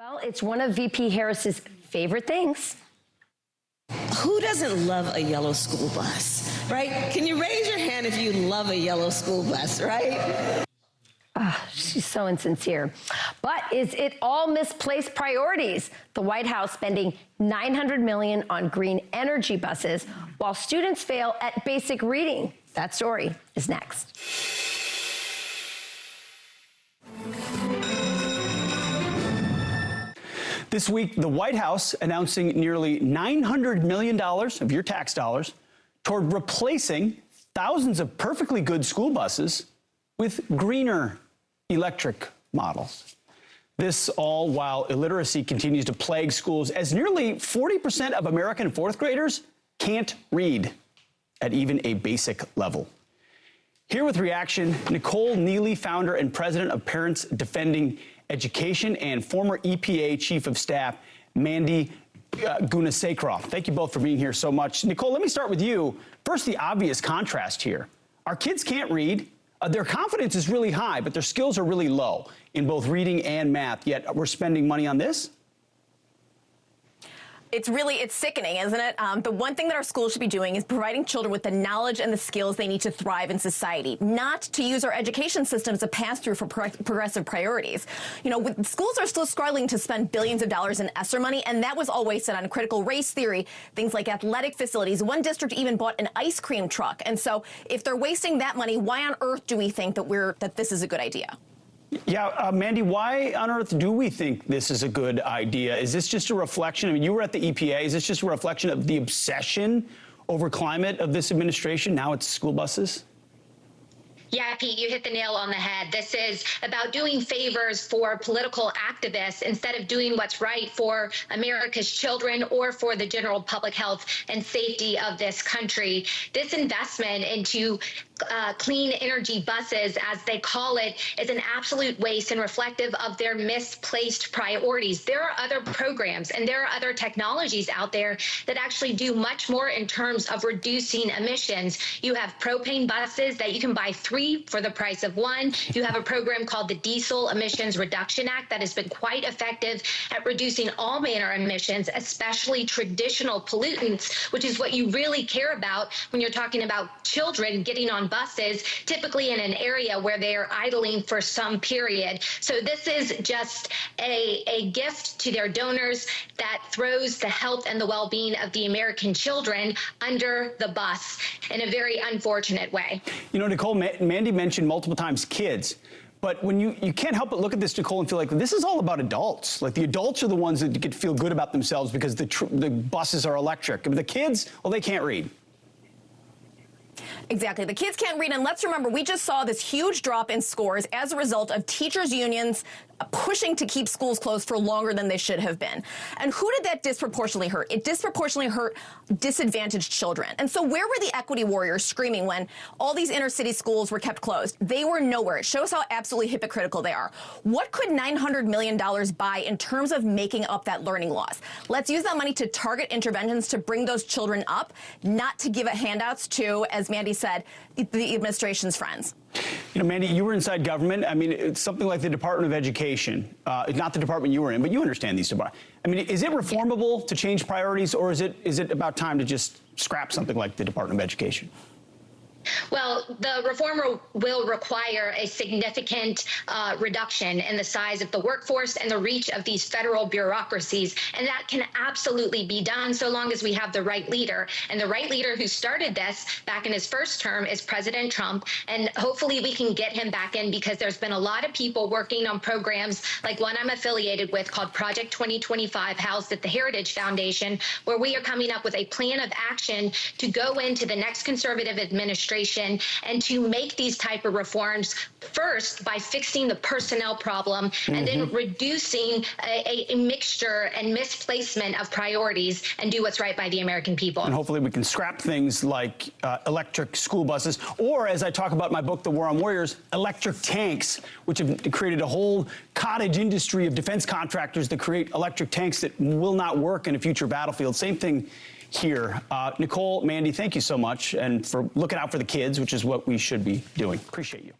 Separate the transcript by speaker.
Speaker 1: Well, it's one of VP Harris's favorite things.
Speaker 2: Who doesn't love a yellow school bus, right? Can you raise your hand if you love a yellow school bus, right?
Speaker 1: She's so insincere. But is it all misplaced priorities? The White House spending $900 million on green energy buses while students fail at basic reading. That story is next.
Speaker 3: This week, the White House announcing nearly $900 million of your tax dollars toward replacing thousands of perfectly good school buses with greener electric models. This all while illiteracy continues to plague schools, as nearly 40% of American fourth graders can't read at even a basic level. Here with reaction, Nicole Neily, founder and president of Parents Defending Education, and former EPA Chief of Staff, Mandy Gunasekaroff. Thank you both for being here so much. Nicole, let me start with you. First, the obvious contrast here. Our kids can't read. Their confidence is really high, but their skills are really low in both reading and math, yet we're spending money on this?
Speaker 4: It's sickening, isn't it? The one thing that our schools should be doing is providing children with the knowledge and the skills they need to thrive in society, not to use our education system as a pass-through for progressive priorities. You know, schools are still struggling to spend billions of dollars in ESSER money, and that was all wasted on critical race theory, things like athletic facilities. One district even bought an ice cream truck. And so if they're wasting that money, why on earth do we think that this is a good idea?
Speaker 3: Yeah, Mandy, why on earth do we think this is a good idea? Is this just a reflection? I mean, you were at the EPA. Is this just a reflection of the obsession over climate of this administration? Now it's school buses?
Speaker 5: Yeah, Pete, you hit the nail on the head. This is about doing favors for political activists instead of doing what's right for America's children or for the general public health and safety of this country. This investment into clean energy buses, as they call it, is an absolute waste and reflective of their misplaced priorities. There are other programs and there are other technologies out there that actually do much more in terms of reducing emissions. You have propane buses that you can buy 3 for the price of 1. You have a program called the Diesel Emissions Reduction Act that has been quite effective at reducing all manner of emissions, especially traditional pollutants, which is what you really care about when you're talking about children getting on buses, typically in an area where they are idling for some period. So this is just a gift to their donors that throws the health and the well-being of the American children under the bus in a very unfortunate way.
Speaker 3: You know, Nicole, Mandy mentioned multiple times kids. But when you can't help but look at this, Nicole, and feel like this is all about adults. Like the adults are the ones that get to feel good about themselves because the buses are electric. But the kids, well, they can't read.
Speaker 4: Exactly. The kids can't read. And let's remember, we just saw this huge drop in scores as a result of teachers' unions pushing to keep schools closed for longer than they should have been. And who did that disproportionately hurt? It disproportionately hurt disadvantaged children. And so where were the equity warriors screaming when all these inner city schools were kept closed? They were nowhere. It shows how absolutely hypocritical they are. What could $900 million buy in terms of making up that learning loss? Let's use that money to target interventions to bring those children up, not to give it handouts to, as Mandy said, the administration's friends.
Speaker 3: You know, Mandy, you were inside government. I mean, it's something like the Department of Education, not the department you were in, but you understand these departments. I mean, is it reformable to change priorities, or is it about time to just scrap something like the Department of Education?
Speaker 5: Well, the reform will require a significant reduction in the size of the workforce and the reach of these federal bureaucracies. And that can absolutely be done so long as we have the right leader. And the right leader who started this back in his first term is President Trump. And hopefully we can get him back in, because there's been a lot of people working on programs like one I'm affiliated with called Project 2025, housed at the Heritage Foundation, where we are coming up with a plan of action to go into the next conservative administration and to make these type of reforms first by fixing the personnel problem and then reducing a mixture and misplacement of priorities and do what's right by the American people.
Speaker 3: And hopefully we can scrap things like electric school buses, or, as I talk about in my book, The War on Warriors, electric tanks, which have created a whole cottage industry of defense contractors that create electric tanks that will not work in a future battlefield. Same thing here. Nicole, Mandy, thank you so much, and for looking out for the kids, which is what we should be doing. Appreciate you.